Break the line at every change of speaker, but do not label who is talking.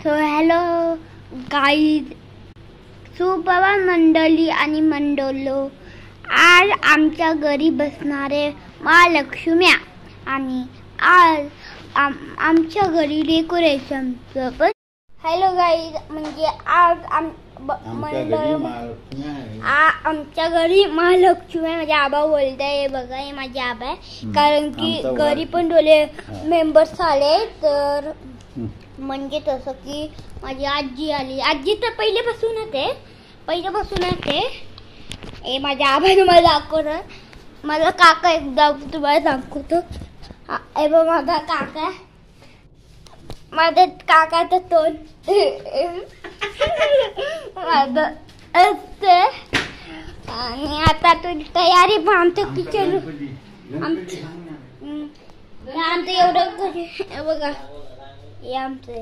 So hello guys, सुप्रभात मंडळी आणि मंडळो. आज आमच्या घरी बसणारे महालक्ष्म्या आणि आज आमच्या घरी डेकोरेशन. हॅलो गाईज, म्हणजे आज आमच्या घरी महालक्ष्मी माझे आबा बोलताय. बघा हे माझे आबा आहे, कारण की घरी पण डोले मेंबर्स आले. तर म्हणजे तसं की माझी आजी आली. आजी तर पहिल्यापासूनच आहे. हे माझ्या आबा तुम्हाला दाखवणार. माझा काका एकदा तुम्हाला दाखवतो. हे बघ माझा काका, माझ्या काकाचं तोंड माझं असते. आणि आता तू तयारी पण आमचं किचन आमचं एवढं बघा हे आमचं